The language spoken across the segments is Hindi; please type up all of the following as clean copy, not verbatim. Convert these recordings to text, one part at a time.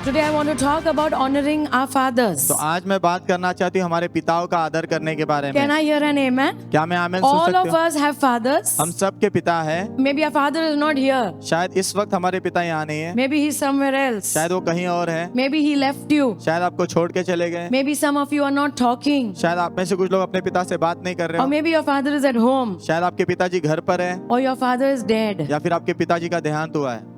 today I want to talk about honoring our fathers. तो आज मैं बात करना चाहती हूँ हमारे पिताओं का आदर करने के बारे Can में। I hear an amen? क्या मैं आमीन सुन All सकती of हूँ? us have fathers. हम सब के पिता हैं। Maybe our father is not here. शायद इस वक्त हमारे पिता यहाँ नहीं है, Maybe he's somewhere else. शायद वो कहीं और है, Maybe he left you. शायद आपको छोड़ के चले गए, Maybe some of you are not talking. शायद आप में से कुछ लोग अपने पिता से बात नहीं कर रहे Or हो, maybe your father is at home. शायद आपके पिताजी घर पर है Or your father is dead. या फिर आपके पिताजी का देहांत हुआ है।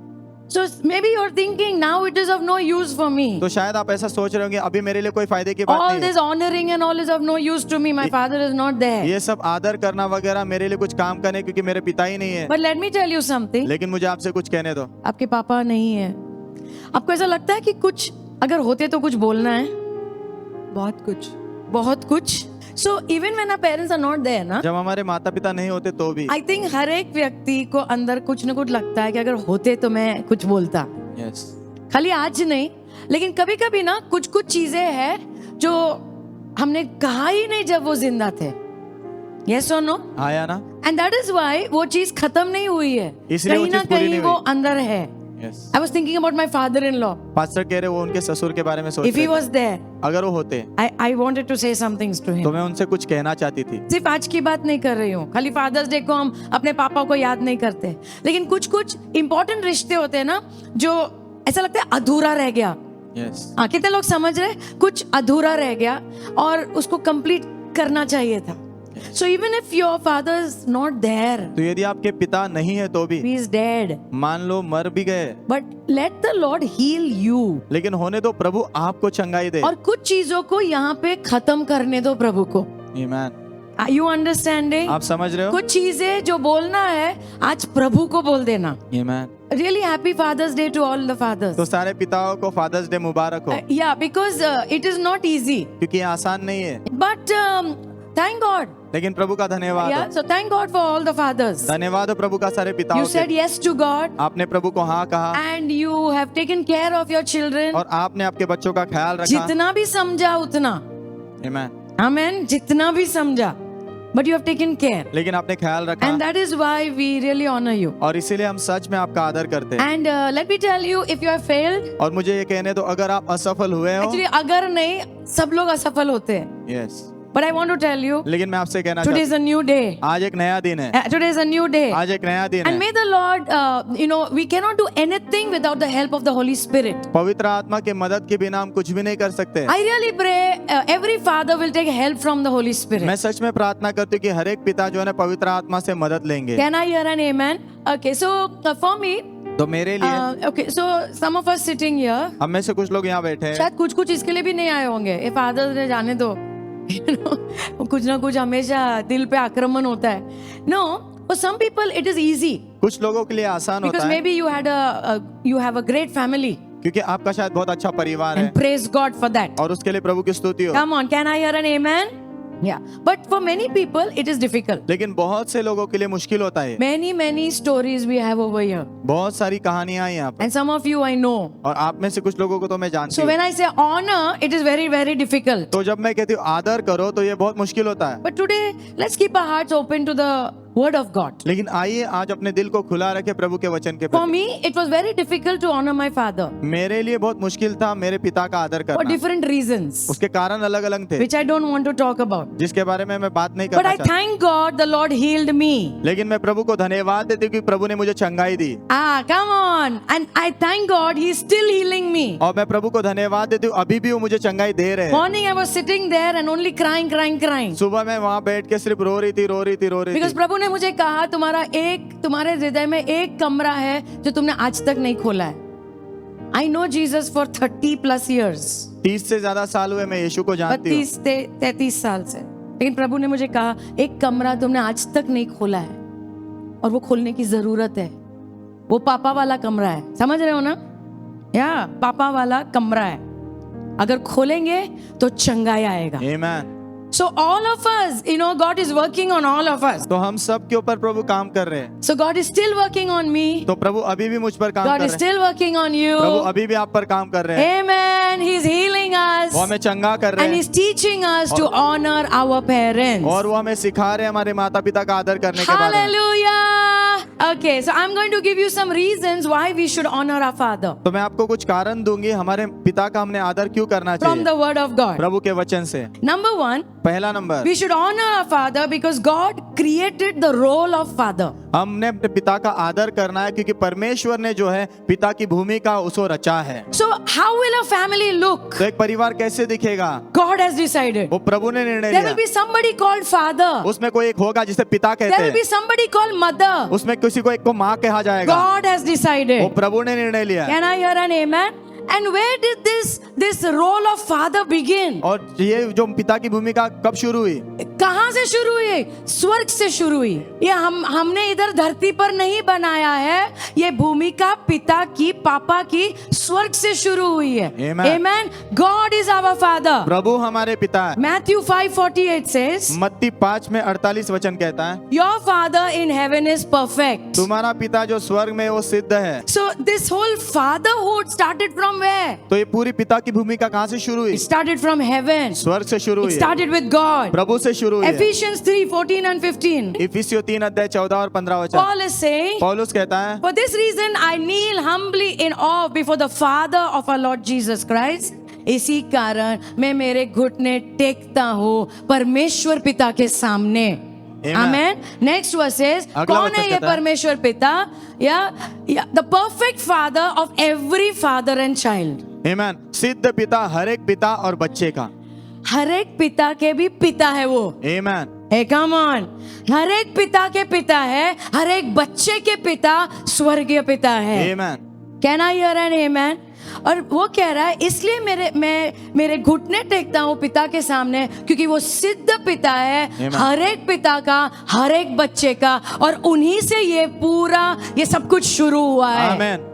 So maybe you're thinking now it is of no use for me. तो शायद आप ऐसा सोच रहे होंगे अभी मेरे लिए कोई फायदे की बात All नहीं this honoring and all is of no use to me. My father is not है। there. ये सब आदर करना वगैरह मेरे लिए कुछ काम करने क्योंकि मेरे पिता ही नहीं है। But let me tell you something. लेकिन मुझे आपसे कुछ कहने दो। आपके पापा नहीं है। आपको ऐसा लगता है कि कुछ अगर होते तो कुछ बोलना है? बहुत कुछ। So even when our parents are not there ना, जब हमारे माता पिता नहीं होते तो भी I think हर एक व्यक्ति को अंदर कुछ न कुछ लगता है कि अगर होते तो मैं कुछ बोलता। यस खाली आज नहीं, लेकिन कभी कभी ना कुछ कुछ चीजें हैं जो हमने कहा ही नहीं जब वो जिंदा थे। Yes or no? आया ना। And that is why वो चीज खत्म नहीं हुई है, इसलिए वो कहीं ना चीज पूरी कहीं नहीं वो हुई। अंदर है। Yes I was thinking about my father-in-law. Pastor कह रहे वो उनके ससुर के बारे में सोच If he रहे थे। was there, अगर वो होते I wanted to say some things to तो him. मैं उनसे कुछ कहना चाहती थी। सिर्फ आज की बात नहीं कर रही हूँ, खाली फादर्स डे को हम अपने पापा को याद नहीं करते, लेकिन कुछ कुछ इंपॉर्टेंट रिश्ते होते हैं ना जो ऐसा लगता है अधूरा रह गया। यस हाँ, कितने लोग समझ रहे, कुछ अधूरा रह गया और उसको कंप्लीट करना चाहिए था। So even if your father is not there, तो यदि आपके पिता नहीं है तो भी he is dead, मान लो मर भी गए, but let the Lord heal you. लेकिन होने दो प्रभु आपको चंगाई दे। और कुछ चीजों को यहाँ पे खत्म करने दो प्रभु को। आमीन। Are you understanding? आप समझ रहे हो? कुछ चीजें जो बोलना है आज प्रभु को बोल देना। आमीन। Really happy Father's Day to all the fathers. तो सारे पिताओं को फादर्स डे मुबारक हो, Yeah, because it is not easy. क्योंकि ये आसान नहीं है, But thank God. लेकिन प्रभु का धन्यवाद Yeah, हो। so thank God for all the fathers. धन्यवाद हो प्रभु का सारे पिताओं You said के। yes to God आपने प्रभु को हाँ कहा and you have taken care of your children. और आपने आपके बच्चों का ख्याल रखा। जितना भी समझा उतना, आमीन। Amen. जितना भी समझा, but you have taken care. लेकिन आपने ख्याल रखा And that is why we really honor you. और इसीलिए हम सच में आपका आदर करते हैं। And let me tell you, if you have failed, और मुझे ये कहने दो अगर आप असफल हुए हो, actually अगर नहीं, सब लोग असफल होते हैं। Yes, But I want to tell you, लेकिन मैं आपसे कहना today चाहता is a new day. हूँ आज एक नया दिन है, Today is a new day. आज एक नया दिन And है। may the Lord, we cannot do anything without the help of the Holy Spirit. पवित्र आत्मा की मदद के बिना हम कुछ भी नहीं कर सकते। I really pray every father will take help from the Holy Spirit. मैं सच में प्रार्थना करती हूँ कि हर एक पिता जो है ना पवित्र आत्मा से मदद लेंगे। Can I hear an amen? Okay, so for me, तो मेरे लिए okay, so some of us sitting here, हम में से कुछ लोग यहाँ बैठे हैं, शायद कुछ कुछ इसके लिए भी नहीं आए होंगे। ये फादर्स डे जाने दो, कुछ ना कुछ हमेशा दिल पे आक्रमण होता है। No, for some people it is easy कुछ लोगों के लिए आसान because होता है maybe you have a great family क्योंकि आपका शायद बहुत अच्छा परिवार है and praise God for that. और उसके लिए प्रभु की स्तुति हो। Come on, can I hear an amen? Yeah, but for many people it is difficult. लेकिन बहुत से लोगों के लिए मुश्किल होता है। Many stories we have over here, बहुत सारी कहानियां हैं यहाँ पर and some of you I know. और आप में से कुछ लोगों को तो मैं जानती So हूँ। when I say honor, it is very difficult. तो जब मैं कहती हूँ आदर करो तो ये बहुत मुश्किल होता है। But today, let's keep our hearts open to the word of God. लेकिन आइए आज अपने दिल को खुला रखे प्रभु के वचन के For प्रति। me, it was very difficult to honor my father मेरे लिए बहुत मुश्किल था मेरे पिता का आदर for करना। different reasons, उसके कारण अलग अलग थे which I don't want to talk about. जिसके बारे में मैं बात नहीं But करना I चाहता। thank God the Lord healed me. लेकिन मैं प्रभु को धन्यवाद देती हूँ कि प्रभु ने मुझे चंगाई दी Come on. And I thank God He is still healing me. और मैं प्रभु को धन्यवाद देती हूँ अभी भी वो मुझे चंगाई दे रहे हैं। Morning I was sitting there and only crying. सुबह मैं वहाँ बैठ के सिर्फ रो रही थी Because प्रभु ने मुझे कहा तुम्हारे हृदय में एक कमरा है जो तुमने आज तक नहीं खोला है। I know Jesus for 30+ years. 30 से ज्यादा साल हुए मैं यीशु को जानती हूँ। 33 साल से, लेकिन प्रभु ने मुझे कहा एक कमरा तुमने आज तक नहीं खोला है और वो खोलने की जरूरत है। वो पापा वाला कमरा है, समझ रहे हो ना? या पापा वाला कमरा है, अगर खोलेंगे तो चंगाई आएगा। आमीन। So all of us, God is working on all of us. तो हम सब के ऊपर प्रभु काम कर रहे हैं। So God is still working on me. तो प्रभु अभी भी मुझ पर काम God कर is रहे हैं। still working on you. प्रभु अभी भी आप पर काम कर रहे हैं। Amen. He's healing us. वो हमें चंगा कर रहे And हैं He's teaching us to honor our parents. और वो हमें सिखा रहे हैं हमारे माता पिता का आदर करने के बारे में। Hallelujah. Okay, so I'm going to give you some reasons why we should honor our father तो मैं आपको कुछ कारण दूंगी हमारे पिता का हमने आदर क्यों करना from चाहिए the word of God. प्रभु के वचन से। Number one, पहला number, we should honor our father because God created the role of father. हमने अपने पिता का आदर करना है क्योंकि परमेश्वर ने जो है पिता की भूमिका उसको रचा है। So how will a family look? तो एक परिवार कैसे दिखेगा? God has decided. वो प्रभु ने निर्णय There will लिया। be somebody called father. उसमें कोई एक होगा जिसे पिता कहते There will be हैं, somebody called mother. उसमें किसी को एक को माँ कहा जाएगा। God has वो decided. प्रभु ने निर्णय लिया। Can I hear an amen? And where did this role of father begin? और ये जो पिता की भूमिका कब शुरू हुई? कहाँ से शुरू हुई? स्वर्ग से शुरू हुई। ये हमने इधर धरती पर नहीं बनाया है, ये भूमिका पिता की, पापा की स्वर्ग से शुरू हुई है। Amen. Amen. God is our father. प्रभु हमारे पिता है। Matthew 5:48 says, मत्ती 5 में 48 वचन कहता है, Your father in heaven is perfect. तुम्हारा पिता जो स्वर्ग में है वो सिद्ध है। So this whole fatherhood started from where? तो ये पूरी पिता की भूमिका कहाँ से शुरू हुई? It started from heaven. स्वर्ग से शुरू It हुई है, started with God. प्रभु से शुरू हुई है। Ephesians 3:14 and 15. इफिसियों 3 अध्याय 14 और 15 वचन। Paul is saying, पौलुस कहता है, For this reason I kneel humbly in awe before the Father of our Lord Jesus Christ. इसी कारण मैं मेरे घुटने टेकता हूँ परमेश्वर पिता के सामने। Amen. Next verse says, अगला कौन वचन है ये कहता है, परमेश्वर पिता? या the perfect father of every father and child. आमेन। सिद्ध पिता हर एक पिता और बच्चे का। हर एक पिता के भी पिता है वो। आमेन। Hey, come on. हर एक पिता के पिता है, हर एक बच्चे के पिता स्वर्गीय पिता है। आमेन। Can I hear an amen? और वो कह रहा है इसलिए मेरे घुटने टेकता हूँ पिता के सामने क्योंकि वो सिद्ध पिता है, Amen. हर एक पिता का, हर एक बच्चे का, और उन्हीं से ये सब कुछ शुरू हुआ है। आमेन।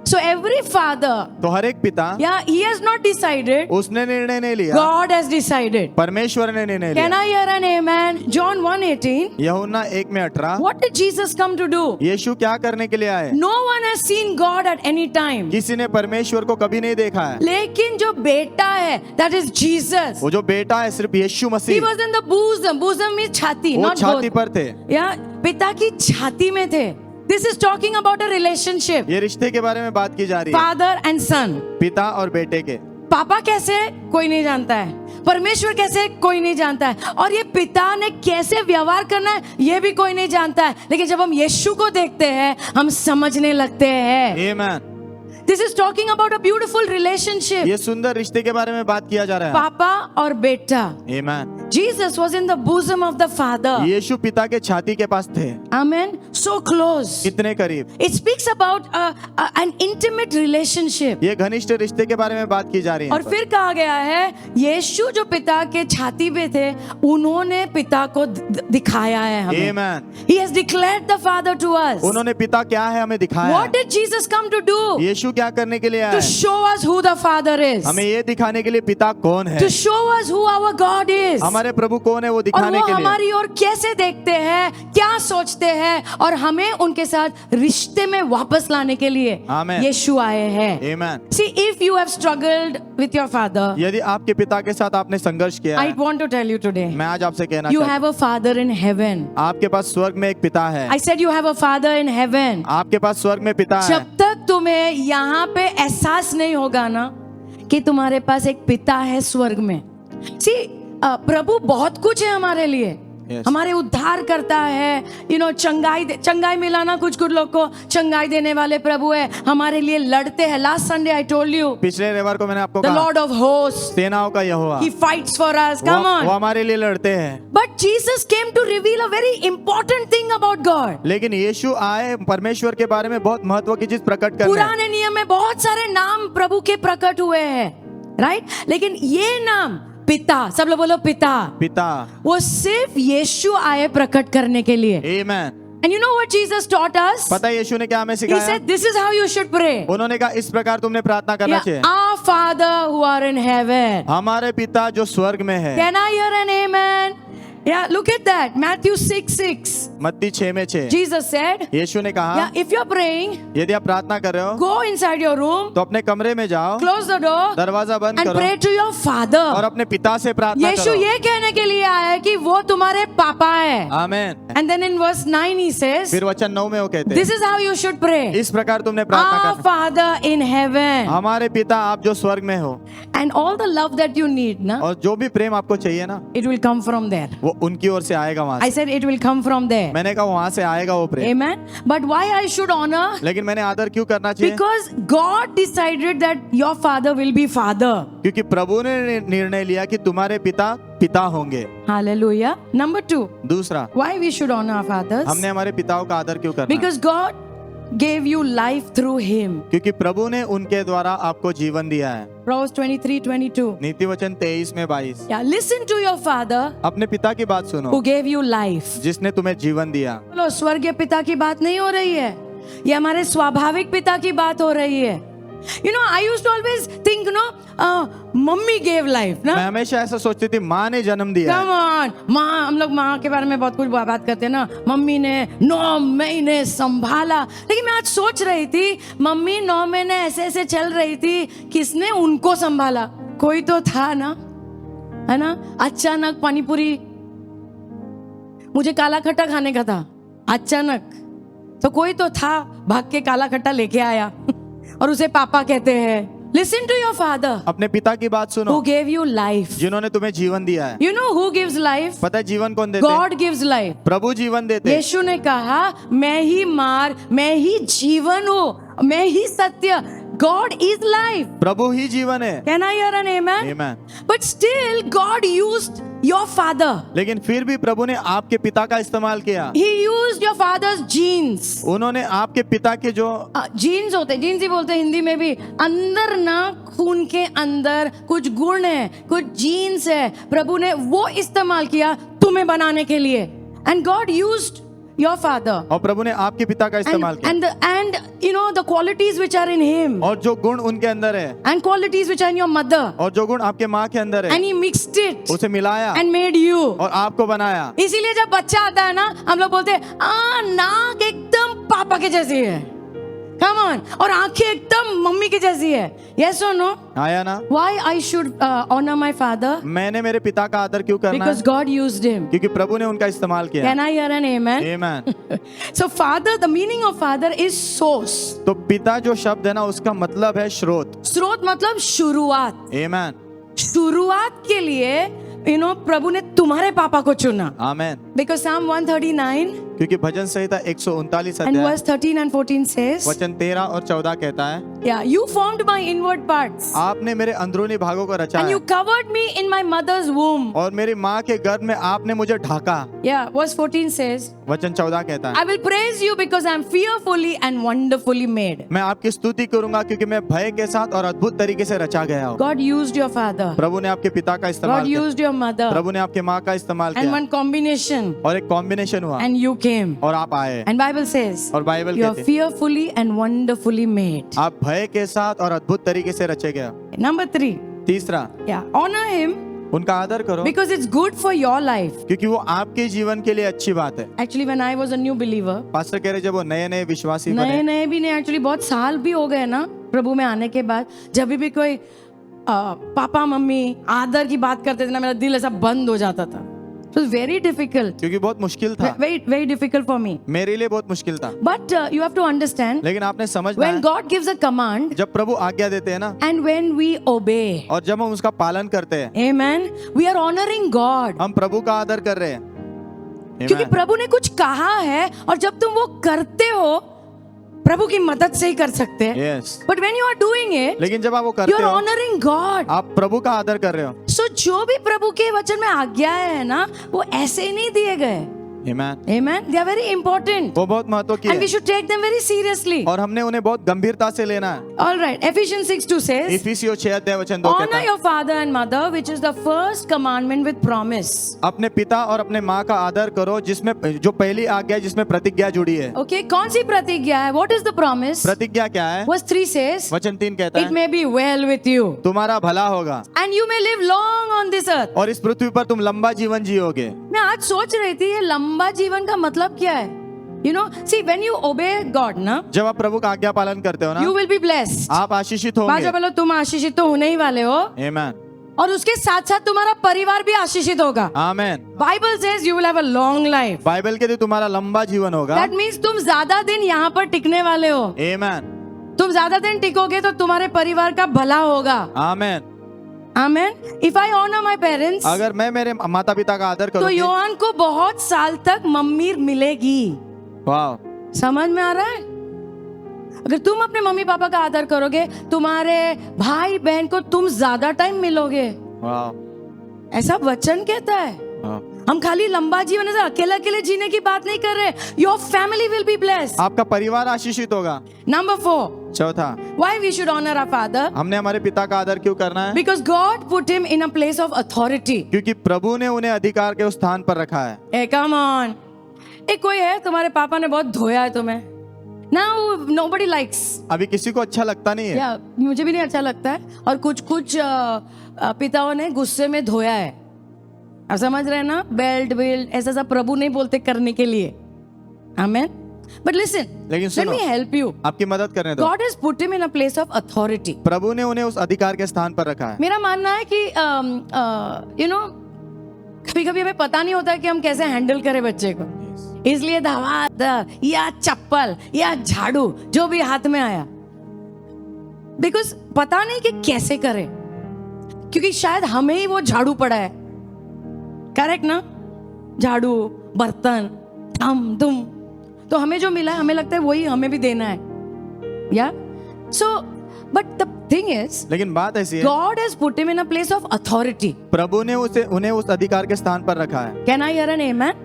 So every father, तो हर एक पिता, yeah, he has not decided. उसने निर्णय नहीं लिया, God has decided. परमेश्वर ने निर्णय Can लिया। I hear an amen? John 1:18. यूहन्ना 1 में 18, What did Jesus come to do? यीशु क्या करने के लिए आए? No one has seen God at any time. किसी ने परमेश्वर को कभी नहीं देखा है। लेकिन जो बेटा है, that is Jesus. वो जो बेटा है सिर्फ यीशु He Masih, was in the bosom. Bosom means छाती, वो not छाती both. पर थे। या पिता की छाती में थे. This is talking about a relationship. ये रिश्ते के बारे में बात की जा रही है, Father and son. पिता और बेटे के। पापा कैसे है? कोई नहीं जानता है। परमेश्वर कैसे है? कोई नहीं जानता है। और ये पिता ने कैसे व्यवहार करना है ये भी कोई नहीं जानता है। लेकिन जब हम यीशु को देखते हैं हम समझने लगते हैं। आमेन। This is talking about a beautiful relationship. ये सुंदर रिश्ते के बारे में बात किया जा रहा है। पापा और बेटा। आमेन। Jesus was in the bosom of the Father. यीशु पिता के छाती के पास थे। Amen. So close. कितने करीब। It speaks about an intimate relationship. ये घनिष्ठ रिश्ते के बारे में बात की जा रही है। और फिर कहा गया है यीशु जो पिता के छाती पे थे उन्होंने पिता को दिखाया है हमें। आमेन। He has declared the Father to us. उन्होंने पिता क्या है हमें दिखाया What है। did Jesus come to do? यीशु क्या करने के लिए आया To है? show us who the Father is. हमें ये दिखाने के लिए पिता कौन है, To show us who our God is. हमारे प्रभु कौन है वो और दिखाने वो के लिए। हमारी ओर कैसे देखते हैं, क्या सोचते हैं, और हमें उनके साथ रिश्ते में वापस लाने के लिए आमेन। यीशु आए हैं। आमेन। See, if you have struggled with your father, यदि आपके पिता के साथ आपने संघर्ष किया I है, want to tell you today, मैं आज आपसे कहना you चाहता have a father in heaven. हूं, आपके पास स्वर्ग में एक पिता है। I said you have a father in heaven. आपके पास स्वर्ग में पिता है। जब तक तुम्हें यहाँ पे एहसास नहीं होगा ना कि तुम्हारे पास एक पिता है स्वर्ग में। See, प्रभु बहुत कुछ है हमारे लिए। Yes. हमारे उद्धार करता है, चंगाई मिलाना कुछ लोग को चंगाई देने वाले प्रभु है, हमारे लिए लड़ते हैं। Last Sunday I told you, पिछले रविवार को मैंने आपको द कहा, लॉर्ड ऑफ होस्ट, सेनाओं का यहोवा, ही फाइट्स फॉर अस। कम वो ऑन। हमारे लिए लड़ते हैं। But Jesus came to reveal a very important thing about God. लेकिन यीशु आए परमेश्वर के बारे में बहुत महत्व की चीज प्रकट करने। पुराने नियम में बहुत सारे नाम प्रभु के प्रकट हुए हैं, राइट? लेकिन ये नाम पिता, सब लोग बोलो पिता, पिता, वो सिर्फ यीशु आए प्रकट करने के लिए। आमेन। And you know what Jesus taught us? पता है यीशु ने क्या हमें He सिखाया? said, this is how you should pray. उन्होंने कहा इस प्रकार तुमने प्रार्थना करना Yeah, चाहिए। Our Father who are in heaven. हमारे पिता जो स्वर्ग में है। Can I hear an amen? Yeah, look at that. Matthew 6:6. मत्ती 6 में 6। Jesus said, यीशु ने कहा, yeah, if you're praying, यदि आप प्रार्थना कर रहे हो go inside your room, तो अपने कमरे में जाओ, close the door, दरवाजा बंद and करो pray to your और Father. अपने पिता से प्रार्थना यीशु करो। ये कहने के लिए आया है कि वो तुम्हारे पापा है। आमेन। And then in verse 9 he says, फिर वचन 9 में वो कहते हैं, this is how you should pray. इस प्रकार तुमने प्रार्थना Our करना, Father in heaven. हमारे पिता आप जो स्वर्ग में हो। And all the love that you need, na, और जो भी प्रेम आपको चाहिए ना, it will come from there. वो उनकी ओर से आएगा वहां I से। said it will come from there. मैंने कहा वहां से आएगा वो प्रेम। Amen. But why I should honor? लेकिन मैंने आदर क्यों करना चाहिए? Because God decided that your father will be father. क्योंकि प्रभु ने निर्णय लिया कि तुम्हारे पिता पिता होंगे। Hallelujah. Number 2, दूसरा, why we should honor our fathers? हमने हमारे पिताओं का आदर क्यों करना है? Because God gave you life through him. क्योंकि प्रभु ने उनके द्वारा आपको जीवन दिया है। Proverbs 23:22. नीति वचन 23 में 22, Yeah, listen to your father अपने पिता की बात who सुनो gave you life. जिसने तुम्हें जीवन दिया। बोलो, स्वर्गीय पिता की बात नहीं हो रही है, ये हमारे स्वाभाविक पिता की बात हो रही है। You know, I used to always think, mummy gave life, ना? मैं हमेशा ऐसा सोचती थी, माँ ने जन्म दिया है। Come on, माँ, हम लोग माँ के बारे में बहुत कुछ बात करते हैं ना, मम्मी ने 9 महीने संभाला। लेकिन मैं आज सोच रही थी, मम्मी 9 महीने ऐसे ऐसे चल रही थी, किसने उनको संभाला? कोई तो था ना, है ना? अचानक पानीपुरी, मुझे काला खट्टा खाने का था, अचानक तो कोई तो था, भाग के काला खट्टा लेके आया और उसे पापा कहते हैं। Listen to your father अपने पिता की बात सुनो who gave you life. जिन्होंने तुम्हें जीवन दिया है। You know who gives life? पता है जीवन कौन देते हैं? God gives life. प्रभु जीवन देते हैं। यीशु ने कहा, मैं ही मार्ग, मैं ही जीवन हूँ, मैं ही सत्य। God is life. प्रभु ही जीवन है। Can I hear an amen? Amen. But still God used your father. लेकिन फिर भी प्रभु ने आपके पिता का इस्तेमाल किया। He used your father's genes. उन्होंने आपके पिता के जो जीन्स होते हैं, जीन्स ही बोलते हैं हिंदी में भी, अंदर ना खून के अंदर कुछ गुण है, कुछ जीन्स है, प्रभु ने वो इस्तेमाल किया तुम्हें बनाने के लिए। And God used your father. और प्रभु ने आपके पिता का इस्तेमाल किया। And you know the qualities which are in him. और जो गुण उनके अंदर है, And qualities which are in your mother. और जो गुण आपके माँ के अंदर है, And he mixed it. उसे मिलाया And made you. और आपको बनाया। इसीलिए जब बच्चा आता है ना, हम लोग बोलते हैं, नाक एकदम पापा के जैसी है, come on, और आंखें एकदम मम्मी की जैसी है। Yes or no? आया ना? Why I should honor my father? मैंने मेरे पिता का आदर क्यों करना Because है? God used him. क्योंकि प्रभु ने उनका इस्तेमाल किया। Can I hear an amen? Amen. So father, the meaning of father is source. तो पिता जो शब्द है ना, उसका मतलब है स्रोत। स्रोत मतलब शुरुआत। Amen. शुरुआत के लिए प्रभु ने तुम्हारे पापा को चुना। Amen. Because Psalm 139 क्योंकि भजन संहिता 139 and अध्याय verse 13 and 14 says, वचन 13 और 14 कहता है, yeah, you formed my inward parts आपने मेरे अंदरूनी भागों को रचा and है you covered me in my mother's womb. और मेरी माँ के गर्भ में आपने मुझे ढाका। Yeah, verse 14 says, वचन 14 कहता है, I will praise you because I am fearfully and wonderfully made. मैं आपकी स्तुति करूंगा क्योंकि मैं भय के साथ और अद्भुत तरीके से रचा गया हूँ। God used your father. प्रभु ने आपके पिता का इस्तेमाल God किया। used your mother. प्रभु ने आपके माँ का इस्तेमाल And किया one combination. और एक कॉम्बिनेशन हुआ And you came. और आप आए। And Bible says, और बाइबल you are कहते हैं, fearfully and wonderfully made. आप भय के साथ और अद्भुत तरीके से रचे गए। Number 3. तीसरा, Yeah, honor him उनका आदर करो because it's good for your life. क्योंकि वो आपके जीवन के लिए अच्छी बात है। Actually, when I was a new believer, pastor कह रहे जब वो नए नए विश्वासी नए बने, नए भी नहीं, एक्चुअली बहुत साल भी हो गए ना प्रभु में आने के बाद, जब भी कोई पापा मम्मी आदर की बात करते थे ना, मेरा दिल ऐसा बंद हो जाता था। It was very difficult. क्योंकि बहुत मुश्किल था, Very difficult for me. मेरे लिए बहुत मुश्किल था। But you have to understand, लेकिन आपने समझना when है, God gives a command जब प्रभु आज्ञा देते हैं ना, and when we obey, और जब हम उसका पालन करते हैं, amen, we are honoring God. हम प्रभु का आदर कर रहे हैं। क्योंकि Amen. प्रभु ने कुछ कहा है और जब तुम वो करते हो, प्रभु की मदद से ही कर सकते हैं। Yes. But when you are doing it, लेकिन जब आप वो you करते are हो, honoring God. आप प्रभु का आदर कर रहे हो। So जो भी प्रभु के वचन में आज्ञा है ना, वो ऐसे ही नहीं दिए गए। Amen. Amen. They are very important. वो बहुत महत्व की And we है should take them very seriously. और हमने उन्हें बहुत गंभीरता से लेना है। All right. Ephesians 6:2 says, इफिसियों 6 अध्याय वचन 2 कहता honor है, your father and mother, which is the first commandment with promise. अपने पिता और अपने माँ का आदर करो, जिसमें जो पहली आज्ञा है, जिसमें प्रतिज्ञा जुड़ी है। Okay. कौन सी प्रतिज्ञा है? What is the promise? प्रतिज्ञा क्या है? Verse 3 says, वचन 3 कहता it है, may be well with you तुम्हारा भला होगा and you may live long on this earth. और इस पृथ्वी पर तुम लंबा जीवन जियोगे। मैं आज सोच रही थी ये लंबा जीवन का मतलब क्या है? You know, see, when you obey God, ना, जब आप प्रभु का आज्ञा पालन करते हो ना, you will be blessed. आप आशीषित बाजा होंगे। बोलो, तुम आशीषित तो होने ही वाले हो। Amen. और उसके साथ साथ तुम्हारा परिवार भी आशीषित होगा. Amen. Bible says you will have a long life. Bible कहती है तुम्हारा लंबा जीवन होगा. दैट मीन्स तुम ज्यादा दिन यहाँ पर टिकने वाले हो. आमेन. तुम ज्यादा दिन टिकोगे तो तुम्हारे परिवार का भला होगा. Amen. Amen. If I honour my parents, अगर मैं मेरे माता पिता का आदर तो करूंगी, योहान को बहुत साल तक मम्मी मिलेगी. वाह. समझ में आ रहा है? अगर तुम अपने मम्मी पापा का आदर करोगे, तुम्हारे भाई बहन को तुम ज्यादा टाइम मिलोगे. वाह. ऐसा वचन कहता है. वाह. हम खाली लंबा जीवन ऐसा अकेले अकेले जीने की बात नहीं कर रहे. Your family will be blessed. आपका परिवार आशीषित होगा. नंबर 4, चौथा, why we should honour our father? हमने हमारे पिता का आदर क्यों करना है? Because God put him in a place of authority. क्योंकि प्रभु ने उन्हें अधिकार के उस स्थान पर रखा है. ए कम ऑन. एक कोई है, तुम्हारे पापा ने बहुत धोया है तुम्हें. Now nobody likes. अभी किसी को अच्छा लगता नहीं है. या मुझे भी नहीं अच्छा लगता है. और कुछ पिताओं ने गुस्से में धोया है. आप समझ रहे हैं ना? बेल्ट बेल्ट ऐसा सब प्रभु नहीं बोलते करने के लिए. आमेन. बट लिसन, लेकिन लेट सुनो, मी हेल्प यू. आपकी मदद करने दो. God has put him in a place of authority. प्रभु ने उन्हें उस अधिकार के स्थान पर रखा है. मेरा मानना है कि यू नो, कभी कभी हमें पता नहीं होता कि हम कैसे हैंडल करें बच्चे को. इसलिए दवा या चप्पल या झाड़ू जो भी हाथ में आया, बिकॉज पता नहीं कि कैसे करें, क्योंकि शायद हमें ही वो झाड़ू पड़ा है. करेक्ट ना? झाड़ू, बर्तन, धम धुम, तो हमें जो मिला है हमें लगता है वही हमें भी देना है. Yeah so but the thing is, लेकिन बात ऐसी है, God has put him in a place of authority. प्रभु ने उन्हें उस अधिकार के स्थान पर रखा है. Can I hear an amen?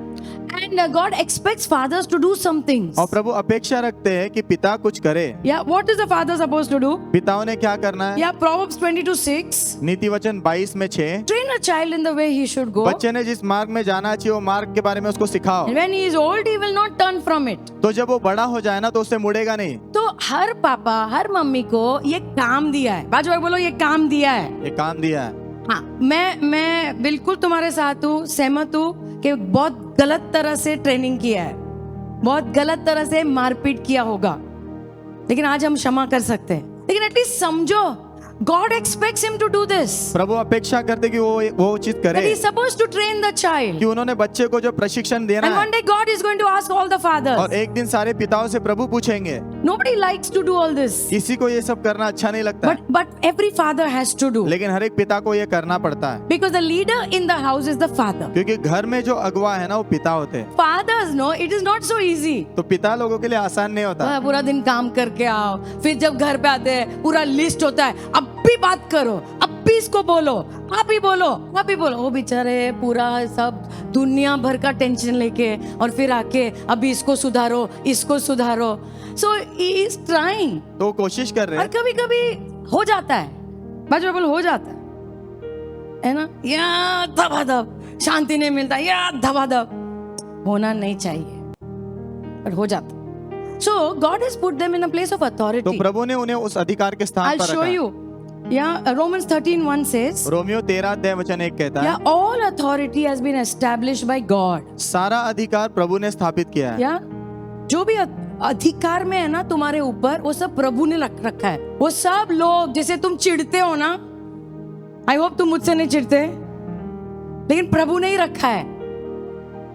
And God expects fathers to do some things. और प्रभु अपेक्षा रखते हैं कि पिता कुछ करे. Yeah, what is the father supposed to do? पिताओं ने क्या करना है? Yeah, Proverbs 22:6. नीति वचन 22 में 6. Train a child in the way he should go. बच्चे ने जिस मार्ग में जाना चाहिए वो मार्ग के बारे में उसको सिखाओ. And when he is old, he will not turn from it. तो जब वो बड़ा हो जाए ना तो उससे मुड़ेगा नहीं. तो हर पापा, हर मम्मी को ये काम दिया है. बाजू बोलो, ये काम दिया है. ये काम दिया है. हाँ, मैं बिल्कुल तुम्हारे साथ हूँ, सहमत हूँ कि बहुत गलत तरह से ट्रेनिंग किया है, बहुत गलत तरह से मारपीट किया होगा, लेकिन आज हम क्षमा कर सकते हैं. लेकिन एटलीस्ट समझो, God expects him to do this. प्रभु अपेक्षा करते कि वो चीज करे. That he is supposed to train the child. कि उन्होंने बच्चे को जो प्रशिक्षण देना And है. one day God is going to ask all the fathers. और एक दिन सारे पिताओं से प्रभु पूछेंगे. Nobody likes to do all this. किसी को ये सब करना अच्छा नहीं लगता. But every father has to do. लेकिन हर एक पिता को ये करना पड़ता है. Because the leader in the house is the father. क्योंकि घर में जो अगुवा है ना वो पिता होते हैं. Fathers know it is not so easy. तो पिता लोगों के लिए आसान नहीं होता. पूरा दिन काम करके आओ, फिर जब घर पे आते हैं पूरा लिस्ट होता है, अब भी बात करो, अब भी इसको बोलो, आप ही बोलो, आप ही बोलो. वो बेचारे पूरा सब दुनिया भर का टेंशन लेके और फिर आके अभी इसको सुधारो, इसको सुधारो. सो ही इज ट्राइंग. तो कोशिश कर रहे और हैं. कभी कभी हो जाता है, बाजू बोलो, हो जाता है ना, या धबाधब शांति नहीं मिलता, या धबाधब. होना नहीं चाहिए, पर हो जाता. So God has put them in a place of authority. तो प्रभु ने उन्हें उस अधिकार के स्थान I'll पर show रखा. you. Yeah, Romans 13:1 says, Romeo 13 वचन 1 कहता है. yeah, all authority has been established by God. सारा अधिकार प्रभु ने स्थापित किया है. Yeah, जो भी अधिकार में है ना तुम्हारे ऊपर, वो सब प्रभु ने रखा है. वो सब लोग, जैसे तुम चिढ़ते हो ना, आई होप तुम मुझसे नहीं चिढ़ते, लेकिन प्रभु ने ही रखा है.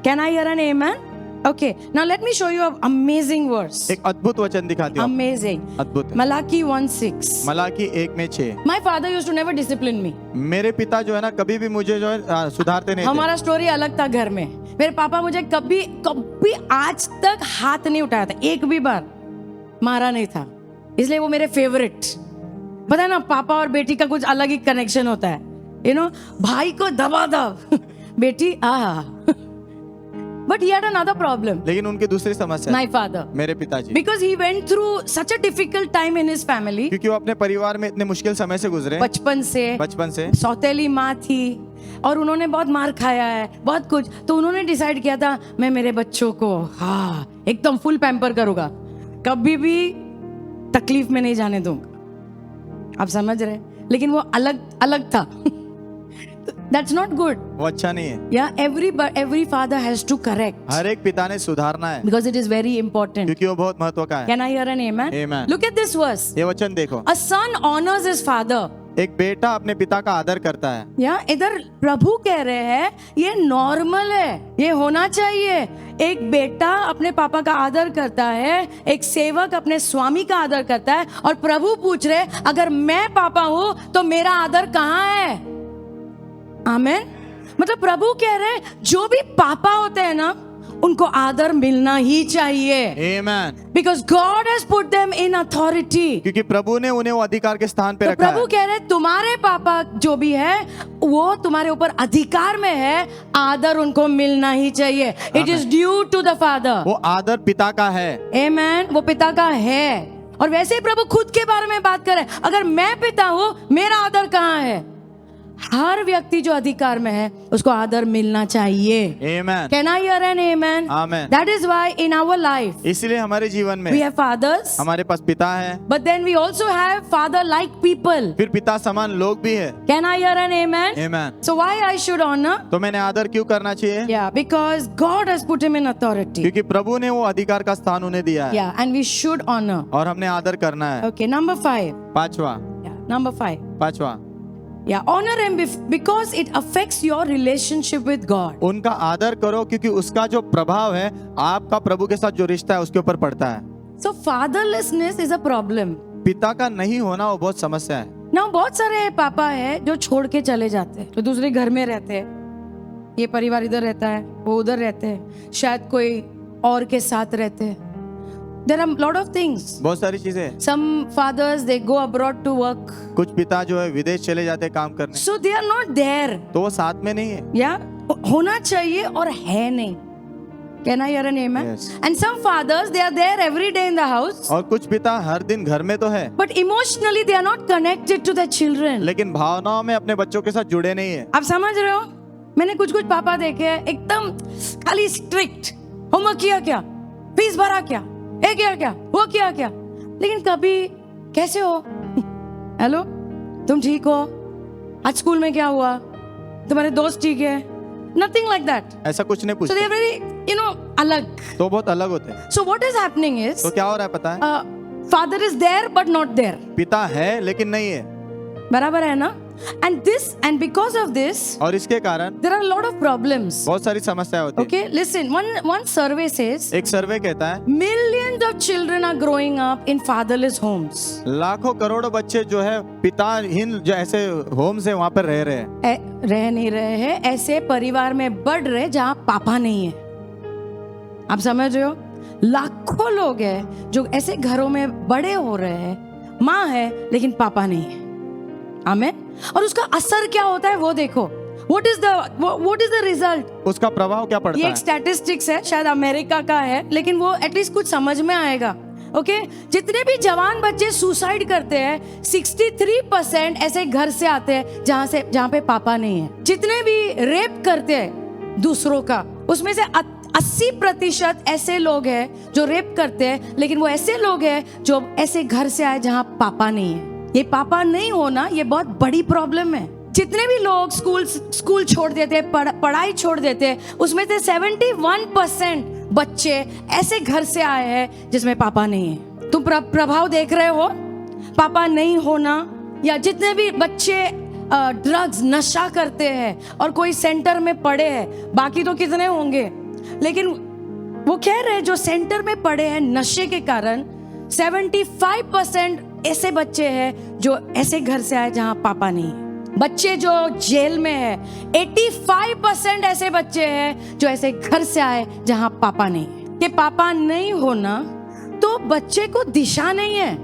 Can I hear an amen? Okay, now let me show you an amazing verse. एक अद्भुत वचन दिखाती हूँ. Amazing. अद्भुत. Malachi 1:6. मलाकी 1 में 6. My father used to never discipline me. मेरे पिता जो है ना कभी भी मुझे जो है सुधारते नहीं थे. हमारा स्टोरी अलग था घर में. मेरे पापा मुझे कभी कभी आज तक हाथ नहीं उठाया था, एक भी बार मारा नहीं था, इसलिए वो मेरे फेवरेट. पता है ना, पापा और बेटी का कुछ अलग ही कनेक्शन होता है. यू नो, भाई को दबादब, बेटी But he had another problem. लेकिन उनकी दूसरी समस्या. My father. मेरे पिताजी. Because he went through such a difficult time in his family. क्योंकि वो अपने परिवार में इतने मुश्किल समय से गुजरे. बचपन से सौतेली माँ थी और उन्होंने बहुत मार खाया है, बहुत कुछ. तो उन्होंने डिसाइड किया था, मैं मेरे बच्चों को एकदम फुल पैम्पर करूंगा, कभी भी तकलीफ में नहीं जाने दूंगा. आप समझ रहे? लेकिन वो अलग था. That's not good. वो अच्छा नहीं है. Yeah, every father has to correct. हर एक पिता ने सुधारना है. Because it is very important. क्योंकि वो बहुत महत्व का है. Can I hear an amen? Amen. Look at this verse. ये वचन देखो. A son honors his father. एक बेटा अपने पिता का आदर करता है। या इधर प्रभु कह रहे हैं ये नॉर्मल है, ये होना चाहिए। एक बेटा अपने पापा का आदर करता है, एक सेवक अपने स्वामी का आदर करता है, और प्रभु पूछ रहे अगर मैं पापा हूं तो मेरा आदर कहाँ है? आमेन। मतलब प्रभु कह रहे जो भी पापा होते हैं ना उनको आदर मिलना ही चाहिए। Amen. Because God has put them in authority. क्योंकि प्रभु ने उन्हें वो अधिकार के स्थान पे तो रखा प्रभु है। कह रहे तुम्हारे पापा जो भी है वो तुम्हारे ऊपर अधिकार में है, आदर उनको मिलना ही चाहिए। It is due to the father. वो आदर पिता का है। आमेन। वो पिता का है। और वैसे ही प्रभु खुद के बारे में बात करे, अगर मैं पिता हूं मेरा आदर कहाँ है? हर व्यक्ति जो अधिकार में है उसको आदर मिलना चाहिए। आमेन। Can I hear an amen? Amen. That is why in our life इसलिए हमारे जीवन में we have fathers, हमारे पास पिता है, but then we also have father-like people. फिर पिता समान लोग भी है। Can I hear an amen? Amen. So why I should honor? तो मैंने आदर क्यों करना चाहिए? Yeah, because God has put him in authority. क्योंकि प्रभु ने वो अधिकार का स्थान उन्हें दिया है। Yeah, and we should honor. और हमने आदर करना है। Okay, number 5. पांचवा। Yeah, number 5. पांचवा, Yeah, honor him because it affects your relationship with God. उनका आदर करो क्योंकि उसका जो प्रभाव है आपका प्रभु के साथ जो रिश्ता है उसके ऊपर पड़ता है। So fatherlessness is a problem. पिता का नहीं होना वो बहुत समस्या है। Now बहुत सारे पापा है जो छोड़ के चले जाते हैं, जो दूसरे घर में रहते हैं। ये परिवार इधर रहता है, वो उधर रहते हैं, शायद कोई और के साथ रहते हैं। There are a lot of things. बहुत सारी चीजें। Some fathers they go abroad to work. कुछ पिता जो है विदेश चले जाते हैं काम करने, So they are not there. तो वो साथ में नहीं है। या होना चाहिए और है नहीं। Can I hear an amen? Yes. And some fathers they are there every day in the house, और कुछ पिता हर दिन घर में तो है, but emotionally they are not connected to their children. लेकिन भावनाओं में अपने बच्चों के साथ जुड़े नहीं है। आप समझ रहे हो? मैंने कुछ कुछ पापा देखे हैं एकदम खाली स्ट्रिक्ट, होमवर्क किया क्या, फीस भरा क्या, ये किया क्या, वो किया क्या, लेकिन कभी कैसे हो, हेलो तुम ठीक हो, आज स्कूल में क्या हुआ, तुम्हारे दोस्त ठीक है, नथिंग लाइक दैट। ऐसा कुछ नहीं सो पूछते। दे आर वेरी अलग। तो बहुत अलग होते हैं। So what is happening is तो क्या हो रहा है पता है? Father is there but not there. पिता है लेकिन नहीं है। बराबर है ना? and because of this और इसके कारण there are a lot of problems. बहुत सारी समस्याएं होती हैं। Okay, listen, one survey says एक सर्वे कहता है millions of children are growing up in fatherless homes. लाखों करोड़ों बच्चे जो है पिताहीन जो ऐसे होम से वहां पर रह रहे हैं। रह नहीं रहे हैं, ऐसे परिवार में बढ़ रहे जहां पापा नहीं है। आप समझ रहे हो? लाखों लोग हैं जो ऐसे घरों में बड़े हो रहे हैं, माँ है लेकिन पापा नहीं है। आमेन। और उसका असर क्या होता है वो देखो। What is the result? उसका प्रभाव क्या पड़ता ये है? एक स्टैटिस्टिक्स है, शायद अमेरिका का है, लेकिन वो एटलीस्ट कुछ समझ में आएगा। ओके, जितने भी जवान बच्चे सुसाइड करते हैं 63% ऐसे घर से आते हैं जहां पे पापा नहीं है। जितने भी रेप करते हैं दूसरों का, उसमें से 80% ऐसे लोग हैं जो रेप करते हैं, लेकिन वो ऐसे लोग हैं जो ऐसे घर से आए जहां पापा नहीं है। ये पापा नहीं होना ये बहुत बड़ी प्रॉब्लम है। जितने भी लोग स्कूल छोड़ देते हैं, पढ़ाई छोड़ देते हैं, उसमें से 71% बच्चे ऐसे घर से आए हैं जिसमें पापा नहीं है। तुम प्रभाव देख रहे हो पापा नहीं होना, या जितने भी बच्चे ड्रग्स नशा करते हैं और कोई सेंटर में पड़े हैं, बाकी तो कितने होंगे, लेकिन वो कह रहे हैं जो सेंटर में पड़े हैं नशे के कारण 75% ऐसे बच्चे हैं जो ऐसे घर से आए जहां पापा नहीं है। बच्चे जो जेल में है 85% ऐसे बच्चे हैं जो ऐसे घर से आए जहां पापा नहीं है। कि पापा नहीं होना तो बच्चे को दिशा नहीं है।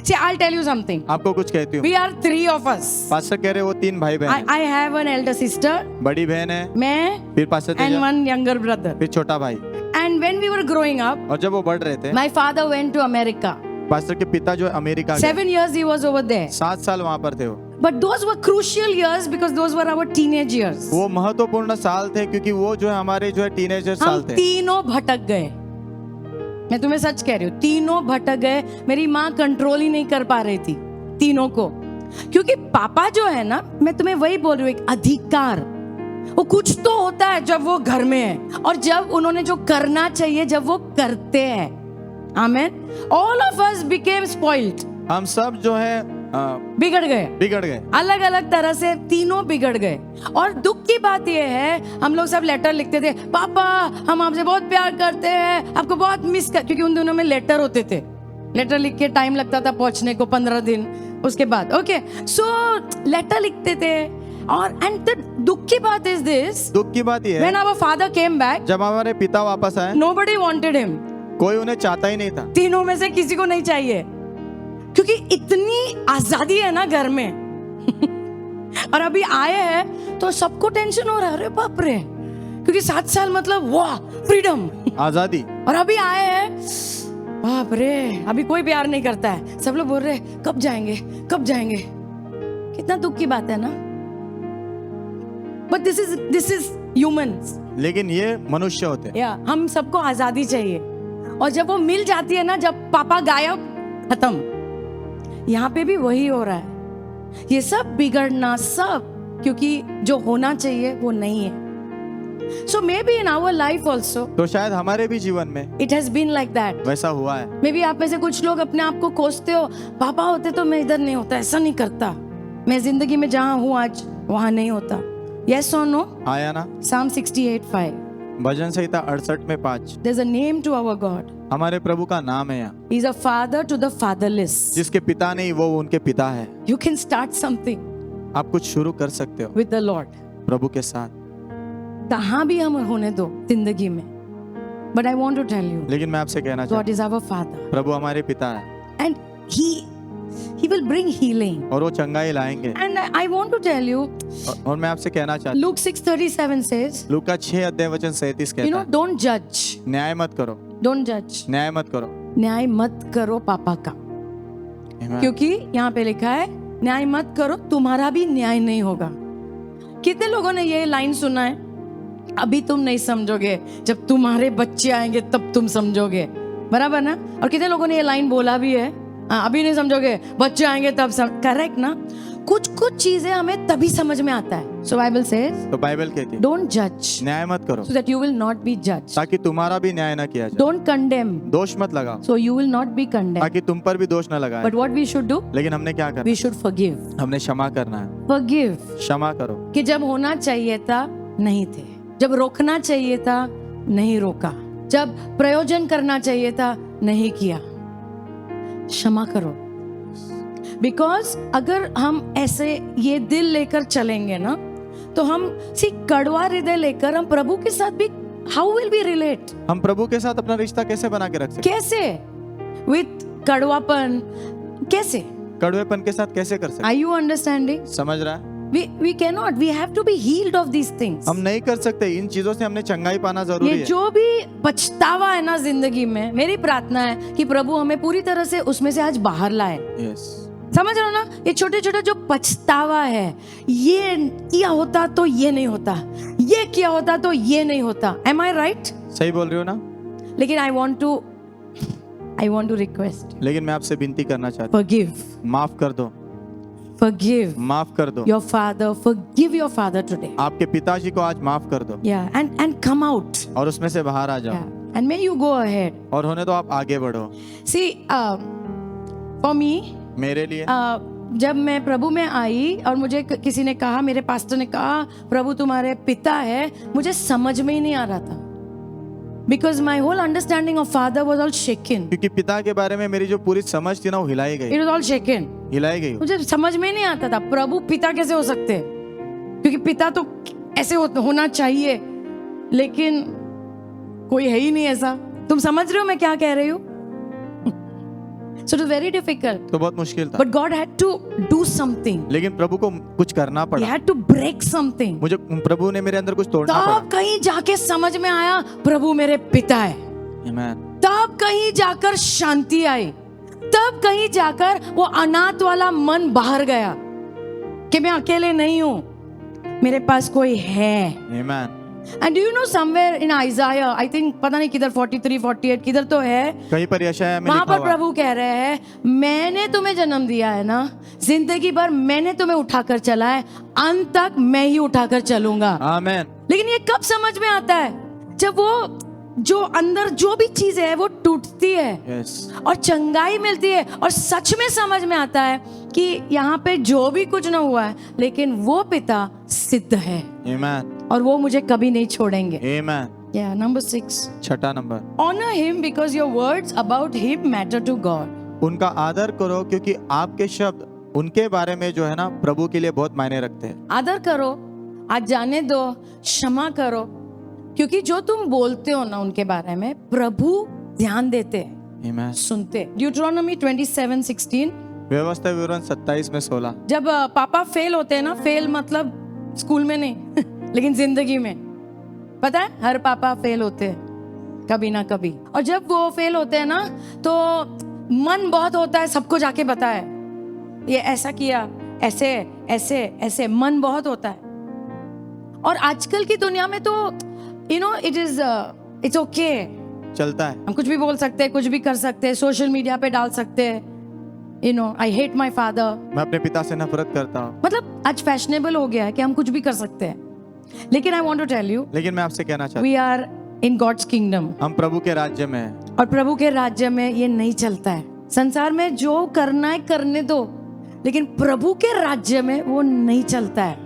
See, I'll tell you something. आपको कुछ कहती हूँ। We are 3 of us. Pastor कह रहे वो 3 भाई बहन। I have an elder sister. बड़ी बहन है। मैं फिर pastor and one younger brother. फिर छोटा भाई। And when we were growing up, और जब वो बढ़ रहे थे, my father went to America. Pastor के पिता जो America 7 years he was over there. 7 साल वहाँ पर थे वो। But those were crucial years because those were our teenage years. वो महत्वपूर्ण साल थे क्योंकि वो जो है हमारे जो है टीनेजर साल हम थे। तीनों भटक गए। मैं तुम्हें सच कह रही हूँ, तीनों भटक गए। मेरी माँ कंट्रोल ही नहीं कर पा रही थी तीनों को, क्योंकि पापा जो है ना, मैं तुम्हें वही बोल रही हूँ, एक अधिकार, वो कुछ तो होता है जब वो घर में है और जब उन्होंने जो करना चाहिए जब वो करते हैं। आमेन। All of us became spoiled. हम सब जो है बिगड़ गए, बिगड़ गए। अलग अलग तरह से तीनों बिगड़ गए। और दुख की बात यह है, हम लोग सब लेटर लिखते थे, पापा हम आपसे बहुत प्यार करते हैं, आपको बहुत मिस कर, क्योंकि उन दिनों में लेटर होते थे, लेटर लिख के टाइम लगता था पहुंचने को 15 दिन, उसके बाद ओके सो लेटर लिखते थे। और एंड द दुख की बात इज दिस, दुख की बात यह व्हेन है, आवर फादर केम बैक, जब हमारे पिता वापस आए, नोबडी वांटेड हिम, कोई उन्हें चाहता ही नहीं था। तीनों में से किसी को नहीं चाहिए, क्योंकि इतनी आजादी है ना घर में। और अभी आए हैं तो सबको टेंशन हो रहा है, अरे बाप रे, क्योंकि 7 साल मतलब वाह फ्रीडम, आजादी। और अभी आए हैं बाप रे, अभी कोई प्यार नहीं करता है, सब लोग बोल रहे हैं कब जाएंगे कब जाएंगे। कितना दुख की बात है ना, बट दिस इज ह्यूमंस। लेकिन ये मनुष्य होते हैं। या हम सबको आजादी चाहिए, और जब वो मिल जाती है ना, जब पापा गायब, खत्म। यहाँ पे भी वही हो रहा है, ये सब बिगड़ना सब, क्योंकि जो होना चाहिए वो नहीं है। So maybe in our life also तो शायद हमारे भी जीवन में it has been like that. वैसा हुआ है। मे बी आप में से कुछ लोग अपने आप को कोसते हो, पापा होते तो मैं इधर नहीं होता, ऐसा नहीं करता, मैं जिंदगी में जहां हूं आज वहां नहीं होता। Yes or no? आया ना, Psalm 68:5. भजन संहिता 68 में 5। There's a name to our God. हमारे प्रभु का नाम है यहाँ। He's a father to the fatherless. जिसके पिता नहीं वो उनके पिता है। You can start something आप कुछ शुरू कर सकते हो with the Lord. प्रभु के साथ। कहाँ भी हम होने दो जिंदगी में, but I want to tell you, लेकिन मैं आपसे कहना God चाहता is our father, हूँ, प्रभु हमारे पिता है and He will bring healing. और वो चंगाई लाएंगे। And I want to tell you, और मैं आपसे कहना चाहता Luke 6:37 says, हूँ, लूका 6 अध्याय वचन 37 you कहता know, है, don't judge, न्याय मत करो, don't judge, न्याय मत करो। न्याय मत करो पापा का, Amen. क्योंकि यहाँ पे लिखा है न्याय मत करो, तुम्हारा भी न्याय नहीं होगा। कितने लोगों ने ये लाइन सुना है, अभी तुम नहीं समझोगे, जब तुम्हारे बच्चे आएंगे तब तुम समझोगे, बराबर ना। और कितने लोगों ने ये लाइन बोला भी है, अभी नहीं समझोगे, बच्चे आएंगे तब करेक्ट ना। कुछ कुछ चीजें हमें तभी समझ में आता है। सो बाइबल सेज, तो बाइबल कहती है डोंट जज न्याय मत करो so that you will not be judged. ताकि तुम्हारा भी न्याय न किया जाए। Don't condemn दोष मत लगाओ so you will not be condemned. ताकि तुम पर भी दोष न लगाए। But what we should do? लेकिन हमने क्या करना, We should forgive. हमने क्षमा करना है। Forgive. क्षमा करो कि जब होना चाहिए था नहीं थे, जब रोकना चाहिए था नहीं रोका, जब प्रयोजन करना चाहिए था नहीं किया, क्षमा करो। बिकॉज अगर हम ऐसे ये दिल लेकर चलेंगे ना, तो हम कड़वा हृदय लेकर हम प्रभु के साथ भी, हाउ विल वी रिलेट, हम प्रभु के साथ अपना रिश्ता कैसे बना के रख सकते कैसे, विथ कड़वापन, कैसे, कड़वेपन के साथ कैसे कर सकते? Are you understanding? समझ रहा है? we cannot, we have to be healed of these things. हम नहीं कर सकते, इन चीजों से हमने चंगाई पाना जरूरी ये है। जो भी पछतावा है ना जिंदगी में, मेरी प्रार्थना है कि प्रभु हमें पूरी तरह से उसमें से आज बाहर लाए। यस, समझ रहे हो ना, ये छोटे छोटे जो पछतावा है, ये किया होता तो ये नहीं होता, ये किया होता तो ये नहीं होता। एम आई राइट? सही बोल रही हो ना? लेकिन आई वॉन्ट टू रिक्वेस्ट, लेकिन मैं आपसे विनती करना चाहता forgive, हूँ, माफ कर दो, forgive माफ कर दो। your father, forgive your father today. आपके पिताजी को आज माफ कर दो Yeah, and come out. और उसमें से बाहर आ जाओ। Yeah, and may you go ahead. और होने तो आप आगे बढ़ो। See, for me, मेरे लिए जब मैं प्रभु में आई और मुझे किसी ने कहा, मेरे पास्टर ने कहा प्रभु तुम्हारे पिता है, मुझे समझ में ही नहीं आ रहा था, because my whole understanding of father was all shaken. क्योंकि पिता के बारे में मेरी जो पूरी समझ थी ना, वो हिलाई गई, It was all shaken. हिलाई गई। मुझे समझ में नहीं आता था प्रभु पिता कैसे हो सकते हैं, क्योंकि पिता तो ऐसे होना चाहिए, लेकिन कोई है ही नहीं ऐसा। तुम समझ रहे हो मैं क्या कह रही हूँ? So it was very difficult. तो बहुत मुश्किल था, But God had to do something. लेकिन प्रभु को कुछ करना He पड़ा। had to break something. मुझे प्रभु ने मेरे अंदर कुछ तोड़ना तब पड़ा। कहीं जाके समझ में आया प्रभु मेरे पिता है। Amen. तब कहीं जाकर शांति आई, तब कहीं जाकर वो अनाथ वाला मन बाहर गया कि मैं अकेले नहीं हूं, मेरे पास कोई है। Amen. And do you know somewhere in Isaiah, I think पता नहीं किधर 43, 48 किधर तो है, कहीं पर यशायाह में वहां लिखा पर हुआ, प्रभु कह रहे हैं मैंने तुम्हें जन्म दिया है ना, जिंदगी भर मैंने तुम्हें उठाकर चला है, अंत तक मैं ही उठाकर चलूंगा। आमेन। लेकिन ये कब समझ में आता है? जब वो जो अंदर जो भी चीज है वो टूटती है यस और चंगाई मिलती है और सच में समझ में आता है कि यहाँ पे जो भी कुछ ना हुआ है लेकिन वो पिता सिद्ध है आमेन और वो मुझे कभी नहीं छोड़ेंगे. आमेन. Yeah, number 6. छठा number, Honor him because your words about him matter to God. उनका आदर करो क्योंकि आपके शब्द उनके बारे में जो है ना प्रभु के लिए बहुत मायने रखते हैं. आदर करो, आज जाने दो, क्षमा करो, क्योंकि जो तुम बोलते हो ना उनके बारे में प्रभु ध्यान देते हैं, आमेन. सुनते. ड्यूटरोनोमी 27:16. व्यवस्था विवरण 27 में 16. जब पापा फेल होते हैं ना, फेल मतलब स्कूल में नहीं लेकिन जिंदगी में, पता है हर पापा फेल होते हैं कभी ना कभी. और जब वो फेल होते हैं ना तो मन बहुत होता है सबको जाके बताए ये ऐसा किया, ऐसे ऐसे ऐसे, मन बहुत होता है. और आजकल की दुनिया में तो इट्स ओके, चलता है. हम कुछ भी बोल सकते हैं, कुछ भी कर सकते हैं, सोशल मीडिया पे डाल सकते हैं, आई हेट माई फादर. मैं अपने पिता से नफरत करता हूँ. मतलब आज फैशनेबल हो गया है कि हम कुछ भी कर सकते हैं. लेकिन I want to tell you, लेकिन मैं आपसे कहना चाहता we are in God's kingdom. हूँ हम प्रभु के राज्य में हैं. और प्रभु के राज्य में ये नहीं चलता है. संसार में जो करना है करने दो, लेकिन प्रभु के राज्य में वो नहीं चलता है.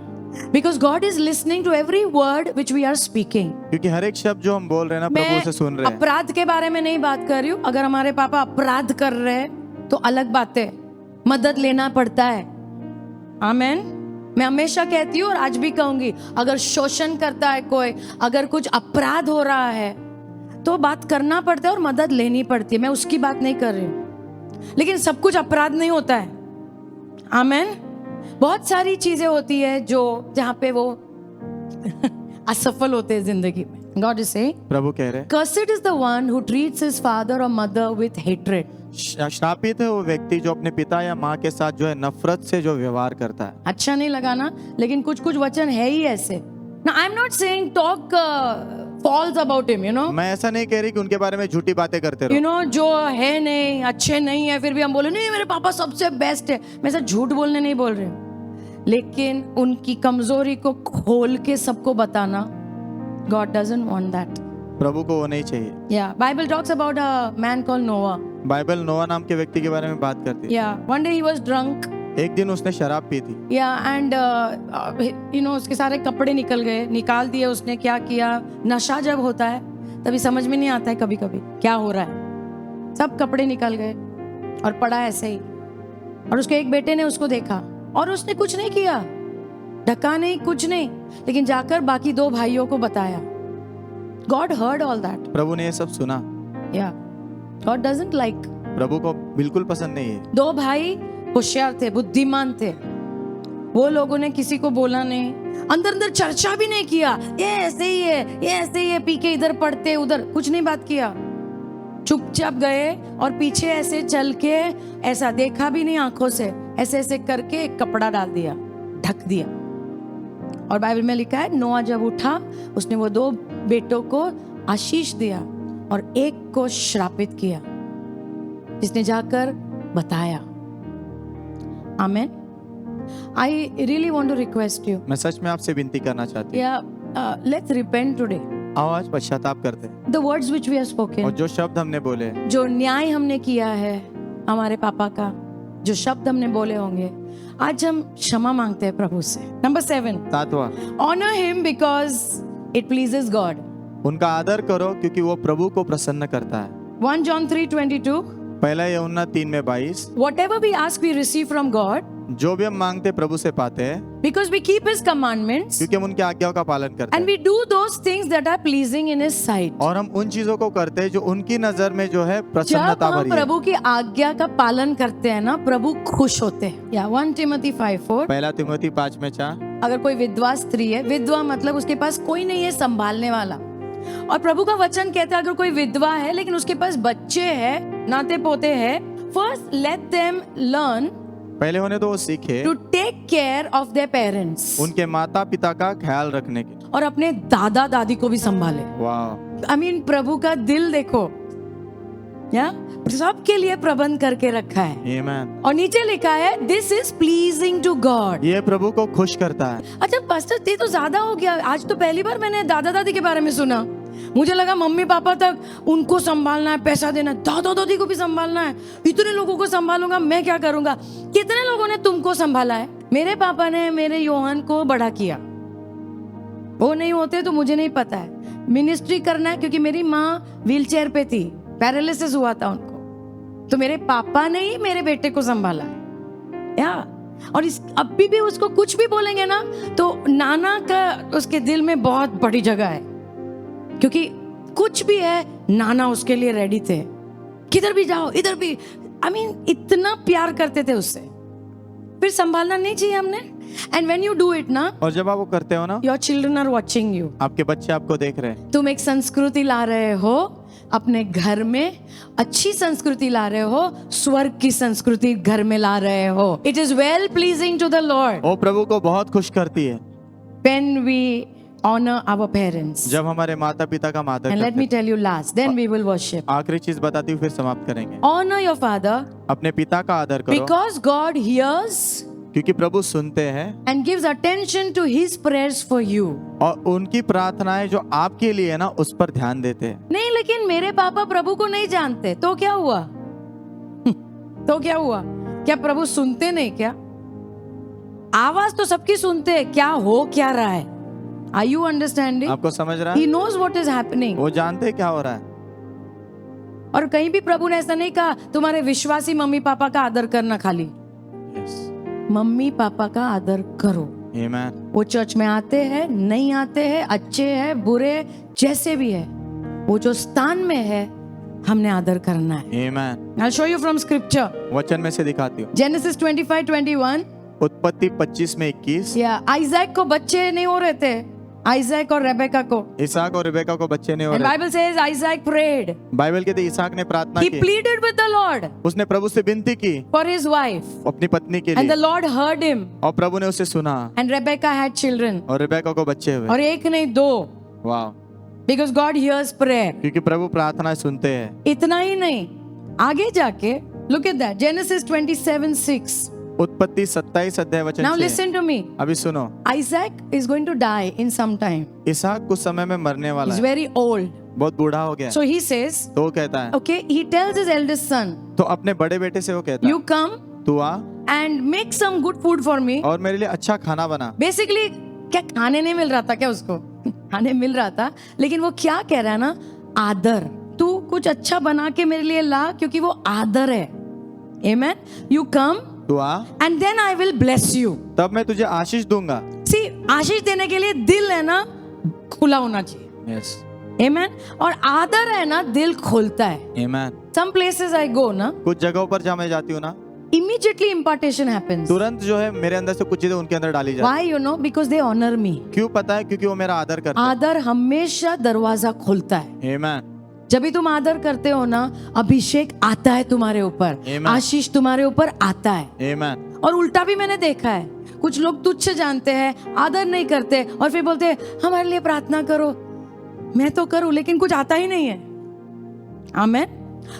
Because God is listening to every word which we are speaking. क्योंकि हर एक शब्द जो हम बोल रहे हैं ना प्रभु से सुन रहे हैं. अपराध के बारे में नहीं बात कर रही हूँ. अगर हमारे पापा अपराध कर रहे हैं तो अलग बात है, मदद लेना पड़ता है. आमेन. मैं हमेशा कहती हूँ और आज भी कहूंगी, अगर शोषण करता है कोई, अगर कुछ अपराध हो रहा है तो बात करना पड़ता है और मदद लेनी पड़ती है. मैं उसकी बात नहीं कर रही हूँ, लेकिन सब कुछ अपराध नहीं होता है. आमेन. बहुत सारी चीजें होती है जो जहाँ पे वो असफल होते हैं जिंदगी में. गॉड इज सेइंग, प्रभु कह रहे हैं, cursed is the one who treats his father or mother with hatred. श्रापित है वो व्यक्ति जो अपने पिता या माँ के साथ जो है नफरत से जो व्यवहार करता है. अच्छा नहीं लगा ना, लेकिन कुछ कुछ वचन है ही ऐसे. Now I'm not saying talk false about him, मैं ऐसा नहीं कह रही कि उनके बारे में झूठी बातें करते रहो. जो है नहीं, अच्छे नहीं है, फिर भी हम बोले नहीं मेरे पापा सबसे बेस्ट है. मैं ऐसा झूठ बोलने नहीं बोल रही हूँ, लेकिन उनकी कमजोरी को खोल के सबको बताना, God doesn't want that. प्रभु को वो नहीं चाहिए. Yeah, Bible talks about a man called Noah. Bible नोआ नाम के व्यक्ति के बारे में बात करती है. Yeah, one day he was drunk. एक दिन उसने शराब पी थी. Yeah, and उसके सारे कपड़े निकाल दिए उसने. क्या किया, नशा जब होता है तभी समझ में नहीं आता है कभी कभी क्या हो रहा है. सब कपड़े निकल गए और पड़ा ऐसे ही. और उसके एक बेटे ने उसको देखा और उसने कुछ नहीं किया, ढका नहीं, कुछ नहीं, लेकिन जाकर बाकी 2 भाइयों को बताया. God heard all that. प्रभु ने ये सब सुना. Yeah, God doesn't like. प्रभु को बिल्कुल पसंद नहीं है. 2 भाई होशियार थे, बुद्धिमान थे. वो लोगों ने किसी को बोला नहीं, अंदर अंदर चर्चा भी नहीं किया, ये ऐसे ही है, ये ऐसे ही है, पी के इधर पड़ते उधर, कुछ नहीं बात किया. चुपचाप गए और पीछे ऐसे चल के, ऐसा देखा भी नहीं आंखों से, ऐसे ऐसे करके एक कपड़ा डाल दिया, ढक दिया. और बाइबल में लिखा है नोआ जब उठा उसने वो 2 बेटों को आशीष दिया और एक को श्रापित किया, जिसने जाकर बताया. Amen. I really want to request you, मैं सच में आपसे विनती करना चाहती हूँ. Let's repent today. आओ आज पश्चाताप करते हैं. The words which we have और स्पोकन, जो शब्द हमने बोले, जो न्याय हमने किया है हमारे पापा का, जो शब्द हमने बोले होंगे, आज हम क्षमा मांगते हैं प्रभु से. नंबर 7, 7वां, honour him because it pleases God. उनका आदर करो क्योंकि वो प्रभु को प्रसन्न करता है. 1 John 3:22. पहला यूहन्ना 3:22. Whatever we ask, we receive from God जो भी हम मांगते प्रभु से पाते हैं because we keep His commandments क्योंकि हम उनकी आज्ञाओं का पालन करते and हैं. we do those things that are pleasing in His sight. और हम उन चीजों को करते हैं जो उनकी नजर में जो है जब प्रसन्नता हम भरी है. प्रभु की आज्ञा का पालन करते हैं ना, प्रभु खुश होते हैं. या 1 Timothy 5:4. पहला तिमोथी 5:4. अगर कोई विधवा स्त्री है, विधवा मतलब उसके पास कोई नहीं है संभालने वाला, और प्रभु का वचन कहता है अगर कोई विधवा है लेकिन उसके पास बच्चे हैं, नाते पोते हैं, फर्स्ट लेट देम लर्न पहले होने तो वो सीखे to take care of their parents, उनके माता पिता का ख्याल रखने के. और अपने दादा दादी को भी संभाले. वाह. आई मीन प्रभु का दिल देखो, या सबके लिए प्रबंध करके रखा है. आमेन. और नीचे लिखा है this is pleasing to God. ये प्रभु को खुश करता है. अच्छा पास्टर, ये तो ज्यादा हो गया. आज तो पहली बार मैंने दादा दादी के बारे में सुना. मुझे लगा मम्मी पापा तक उनको संभालना है, पैसा देना है, दादा दादी को भी संभालना है, इतने लोगों को संभालूंगा मैं क्या करूंगा। कितने लोगों ने तुमको संभाला है? मेरे पापा ने मेरे योहान को बड़ा किया, वो नहीं होते तो मुझे नहीं पता है। मिनिस्ट्री करना है क्योंकि मेरी माँ व्हीलचेयर पे थी, पैरालिसिस हुआ था उनको, तो मेरे पापा ने ही मेरे बेटे को संभाला या। और अभी भी उसको कुछ भी बोलेंगे ना तो नाना का उसके दिल में बहुत बड़ी जगह है, क्योंकि कुछ भी है नाना उसके लिए रेडी थे। किधर भी जाओ, इधर भी, इतना प्यार करते थे उससे। फिर संभालना नहीं चाहिए हमने। And when you do it ना, और जब आप वो करते हो ना, your children are watching you, आपके बच्चे आपको देख रहे हैं। तुम एक संस्कृति ला रहे हो अपने घर में, अच्छी संस्कृति ला रहे हो, स्वर्ग की संस्कृति घर में ला रहे हो। It is well pleasing to the lord. वो प्रभु को बहुत खुश करती है when we honour our parents. जब हमारे माता पिता का आदर एंड लेट करते मी हैं। Tell you last, then we will worship. आखिरी चीज बताती हूँ फिर समाप्त करेंगे। ऑनर योर फादर अपने पिता का आदर करो, बिकॉज गॉड हियर्स क्योंकि प्रभु सुनते हैं and gives attention to his prayers for you। और उनकी प्रार्थनाएं जो आपके लिए है ना, उस पर ध्यान देते हैं। नहीं, लेकिन मेरे पापा प्रभु को नहीं जानते तो क्या हुआ? तो क्या हुआ? क्या प्रभु सुनते नहीं क्या? आवाज तो सबकी सुनते हैं, क्या हो क्या रहा है? Are you understanding? आपको समझ रहा He है? knows what is happening। वो जानते हैं क्या हो रहा है। और कहीं भी प्रभु ने ऐसा नहीं कहा तुम्हारे विश्वासी मम्मी पापा का आदर करना, खाली मम्मी पापा का आदर करो। Amen। वो चर्च में आते हैं, नहीं आते हैं, अच्छे हैं, बुरे, जैसे भी है, वो जो स्थान में है हमने आदर करना है। Amen। I'll show you from scripture। वचन में से दिखाती हूँ। Genesis 25:21। उत्पत्ति 25 में 21। या आइजैक को बच्चे नहीं हो रहे थे, आइजैक और रेबेका को। इसहाक और रिबेका को बच्चे नहीं हो And रहे। Bible says Isaac prayed। Bible कहती है इसहाक ने प्रार्थना He की, pleaded with the Lord उसने प्रभु से विनती की for his wife। अपनी पत्नी के And the लिए, Lord heard him। और प्रभु ने उसे सुना, And Rebecca had children। और रिबेका को बच्चे हुए। और एक नहीं दो, वाह, because God hears prayer। क्योंकि प्रभु प्रार्थना सुनते हैं। इतना ही नहीं, आगे जाके look at that, Genesis 27:6। उत्पत्ति 27 अध्याय वचन Now 6। listen to me। अभी सुनो, Isaac is going to die in some time। इसहाक कुछ समय में मरने वाला He's है, very old। बहुत बूढ़ा हो गया। So he says, तो वो कहता है, okay, he tells his eldest son, तो अपने बड़े बेटे से वो कहता है, you come तू आ and make some good food for me। और मेरे लिए अच्छा खाना बना। Basically क्या खाने नहीं मिल रहा था क्या उसको? खाने मिल रहा था, लेकिन वो क्या कह रहा है ना, आदर। तू कुछ अच्छा बना के मेरे लिए ला, क्योंकि वो आदर है। Amen। You come तू आ, and then I will bless you। तब मैं तुझे आशीष दूंगा। See, आशीष देने के लिए दिल है ना खुला होना चाहिए। Yes, Amen। और आदर है ना दिल खोलता है। आमेन। Some places I go ना, कुछ जगहों पर जहाँ मैं जाती हूँ ना, immediately impartation happens। तुरंत जो है मेरे अंदर से कुछ चीजें उनके अंदर डाली जाती Why you know? Because they honor me। है। क्यों पता है? क्योंकि वो मेरा आदर करते आदर हमेशा दरवाजा खोलता है। हैं। आमेन। जब भी तुम आदर करते हो ना, अभिषेक आता है तुम्हारे ऊपर, Amen। आशीष तुम्हारे ऊपर आता है। आमेन। और उल्टा भी मैंने देखा है, कुछ लोग तुच्छ जानते हैं, आदर नहीं करते, और फिर बोलते हैं हमारे लिए प्रार्थना करो। मैं तो करूं, लेकिन कुछ आता ही नहीं है। आमेन।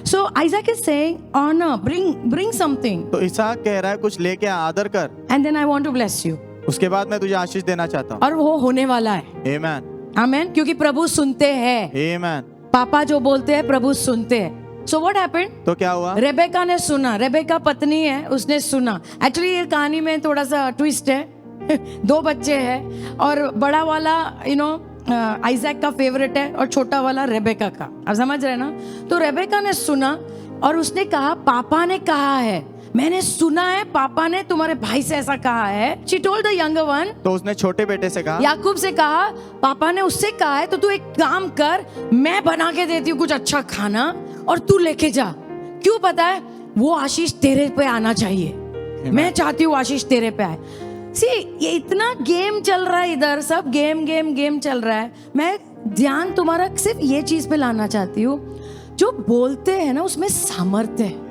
So Isaac is saying, honor, bring something, तो इसहाक कह रहा है कुछ लेके आ, आदर कर, and then I want to bless you। उसके बाद मैं तुझे आशीष देना चाहता हूँ। और वो होने वाला है। आमेन। आमेन। क्योंकि प्रभु सुनते हैं। आमेन। पापा जो बोलते हैं प्रभु सुनते हैं। So what happened? तो क्या हुआ? रेबेका ने सुना, रेबेका पत्नी है, उसने सुना। एक्चुअली ये कहानी में थोड़ा सा ट्विस्ट है। 2 बच्चे हैं, और बड़ा वाला आइजैक का फेवरेट है, और छोटा वाला रेबेका का। आप समझ रहे हैं ना? तो रेबेका ने सुना और उसने कहा पापा ने कहा है, मैंने सुना है पापा ने तुम्हारे भाई से ऐसा कहा है। She told the younger one। तो उसने छोटे बेटे से कहा, याकूब से कहा पापा ने उससे कहा है, तो तू एक काम कर, मैं बना के देती हूँ कुछ अच्छा खाना और तू लेके जा। क्यों पता है? वो आशीष तेरे पे आना चाहिए। मैं चाहती हूँ आशीष तेरे पे आए। सी, ये इतना गेम चल रहा है इधर, सब गेम चल रहा है। मैं ध्यान तुम्हारा सिर्फ ये चीज पे लाना चाहती हूँ, जो बोलते हैं ना उसमें सामर्थ्य है।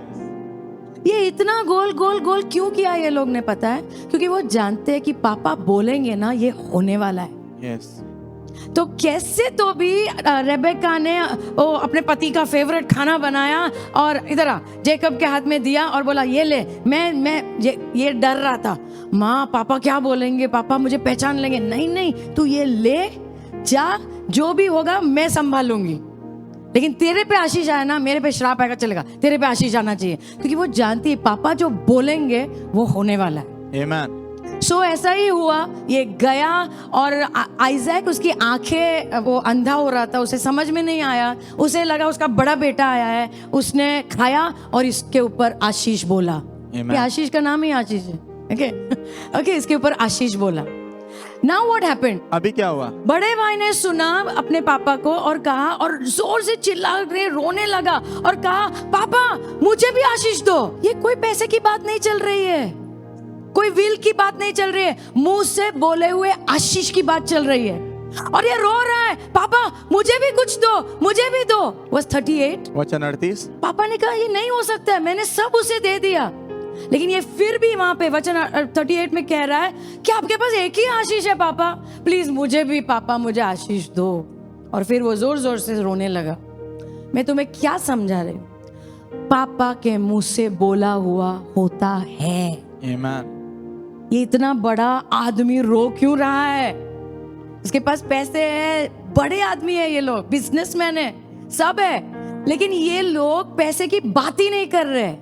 ये इतना गोल क्यों किया ये लोग ने पता है? क्योंकि वो जानते हैं कि पापा बोलेंगे ना, ये होने वाला है। यस। तो कैसे तो भी रेबेका ने वो अपने पति का फेवरेट खाना बनाया और इधर आ जेकब के हाथ में दिया और बोला ये ले। मैं ये डर रहा था, माँ पापा क्या बोलेंगे, पापा मुझे पहचान लेंगे। नहीं तू ये ले, जा, जो भी होगा मैं संभालूंगी, लेकिन तेरे पे आशीष आया ना, मेरे पे श्राप आएगा चलेगा, तेरे पे आशीष आना चाहिए, क्योंकि वो जानती है पापा जो बोलेंगे वो होने वाला है। Amen. सो ऐसा ही हुआ, ये गया और आइजैक, उसकी आंखें, वो अंधा हो रहा था, उसे समझ में नहीं आया, उसे लगा उसका बड़ा बेटा आया है, उसने खाया और इसके ऊपर आशीष बोला। Amen. ये आशीष का नाम ही आशीष है, ओके ओके, इसके ऊपर आशीष बोला। नाउ व्हाट हैपेंड, अभी क्या हुआ? बड़े भाई ने सुना अपने पापा को और कहा, और जोर से चिल्ला के रोने लगा और कहा, पापा मुझे भी आशीष दो। ये कोई पैसे की बात नहीं चल रही है, कोई विल की बात नहीं चल रही है, मुंह से बोले हुए आशीष की बात चल रही है। और ये रो रहा है, पापा मुझे भी कुछ दो, मुझे भी दो। वर्स 38, वचन 38। पापा ने कहा ये नहीं हो सकता है, मैंने सब उसे दे दिया। लेकिन ये फिर भी वहां पे वचन 38 में कह रहा है कि आपके पास एक ही आशीष है पापा, प्लीज मुझे भी, पापा मुझे आशीष दो। और फिर वो जोर जोर से रोने लगा। मैं तुम्हें क्या समझा रही हूं, पापा के मुंह से बोला हुआ होता है। Amen. ये इतना बड़ा आदमी रो क्यों रहा है? इसके पास पैसे है, बड़े आदमी है, ये लोग बिजनेसमैन है, सब है, लेकिन ये लोग पैसे की बात ही नहीं कर रहे।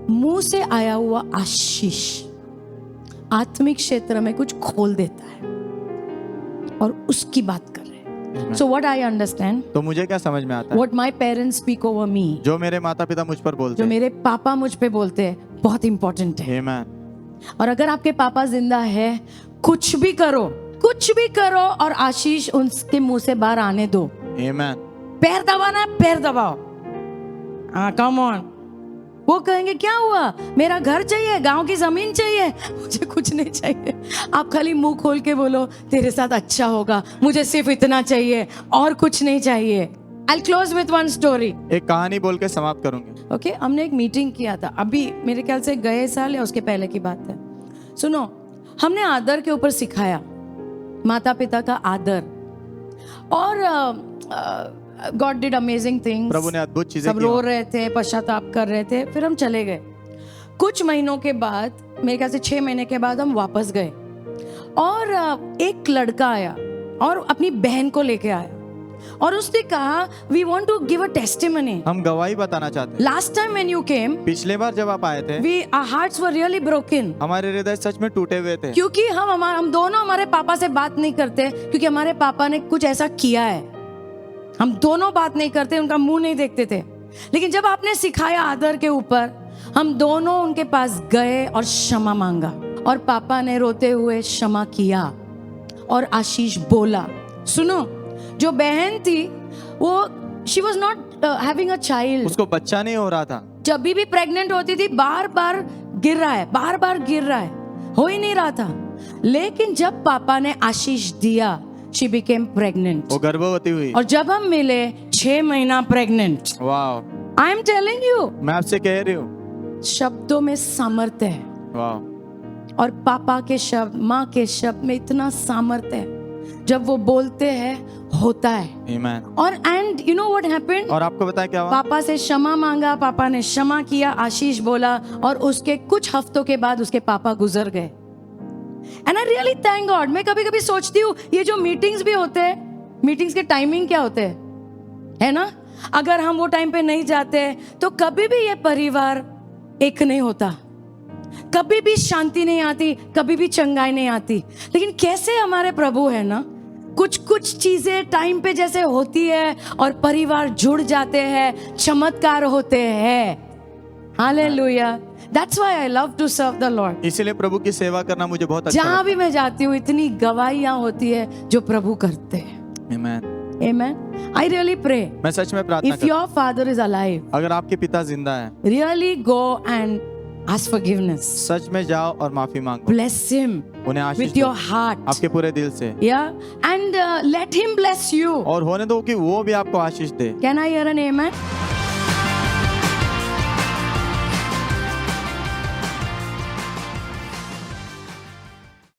मुंह से आया हुआ आशीष आत्मिक क्षेत्र में कुछ खोल देता है और उसकी बात कर रहे हैं। सो व्हाट आई अंडरस्टैंड, तो मुझे क्या समझ में आता है? What my parents speak over me, जो मेरे माता पिता मुझ पर बोलते जो हैं। मेरे पापा मुझ पे बोलते हैं, बहुत इंपॉर्टेंट है। Amen. और अगर आपके पापा जिंदा है, कुछ भी करो, कुछ भी करो और आशीष उनके मुंह से बाहर आने दो। Amen. पैर दबाना है, पैर दबाओ। हाँ कम ऑन। वो कहेंगे क्या हुआ, मेरा घर चाहिए, गांव की जमीन चाहिए, मुझे कुछ नहीं चाहिए। आप खाली मुंह खोल के बोलो तेरे साथ अच्छा होगा, मुझे सिर्फ इतना चाहिए और कुछ नहीं चाहिए। I'll close with one story. एक कहानी बोल के समाप्त करूंगी। ओके हमने एक मीटिंग किया था, अभी मेरे ख्याल से गए साल या उसके पहले की बात है। सुनो, हमने आदर के ऊपर सिखाया, माता पिता का आदर, और गॉड डिड अमेजिंग थिंग्स। प्रभु ने अद्भुत चीजें सब की। रो रहे थे, पश्चाताप कर रहे थे। फिर हम चले गए। कुछ महीनों के बाद, मेरे ख्याल से 6 महीने के बाद हम वापस गए, और एक लड़का आया और अपनी बहन को लेके आया, और उसने कहा we want to give a testimony. हम गवाही बताना चाहते हैं। Last time when you came, पिछले बार जब आप आए थे, our hearts were really broken, हमारे हृदय सच में टूटे हुए थे, क्योंकि हम दोनों हमारे पापा से बात नहीं करते, क्योंकि हमारे पापा ने कुछ ऐसा किया है। हम दोनों बात नहीं करते, उनका मुंह नहीं देखते थे। लेकिन जब आपने सिखाया आदर के ऊपर, हम दोनों उनके पास गए और क्षमा मांगा, और पापा ने रोते हुए क्षमा किया और आशीष बोला। सुनो, जो बहन थी वो she was not having a child, उसको बच्चा नहीं हो रहा था। जब भी प्रेग्नेंट होती थी बार बार गिर रहा है, बार बार गिर रहा है, हो ही नहीं रहा था। लेकिन जब पापा ने आशीष दिया, शी बिकेम प्रेग्नेंट, वो गर्भवती हुई। और जब हम मिले 6 महीना प्रेग्नेंट। वाह, आई एम टेलिंग यू, मैं आपसे कह रही हूँ, शब्दों में सामर्थ्य है, वाह। और पापा के शब्द, माँ के शब्द में इतना सामर्थ्य है। जब वो बोलते हैं होता है। Amen. और and you know what happened, और आपको पता है क्या हुआ? पापा से क्षमा मांगा, पापा ने क्षमा किया, आशीष बोला, और उसके कुछ हफ्तों के बाद उसके पापा गुजर गए। And I really thank God. मैं कभी कभी सोचती हूँ, ये जो मीटिंग्स भी होते हैं, मीटिंग्स के टाइमिंग क्या होते हैं, है ना? अगर हम वो टाइम पे नहीं जाते तो कभी भी ये परिवार एक नहीं होता, कभी भी शांति नहीं आती, कभी भी चंगाई नहीं आती। लेकिन कैसे हमारे प्रभु है ना, कुछ कुछ चीजें टाइम पे जैसे होती है और परिवार जुड़ जाते हैं, चमत्कार होते हैं। Hallelujah. That's why I love to serve the Lord. इसीलिए प्रभु की सेवा करना मुझे बहुत अच्छा जहां भी मैं जाती हूँ, इतनी गवाहियां होती है जो प्रभु करते हैं। Amen. Amen. I really pray, मैं सच में प्रार्थना if your father is alive, अगर आपके पिता जिंदा है, really go and ask forgiveness. सच में जाओ और माफी मांगो, Bless him उन्हें आशीष with दो your heart. आपके पूरे दिल से, Yeah, and let him bless you. और होने दो कि वो भी आपको आशीष दे। Can I hear an amen?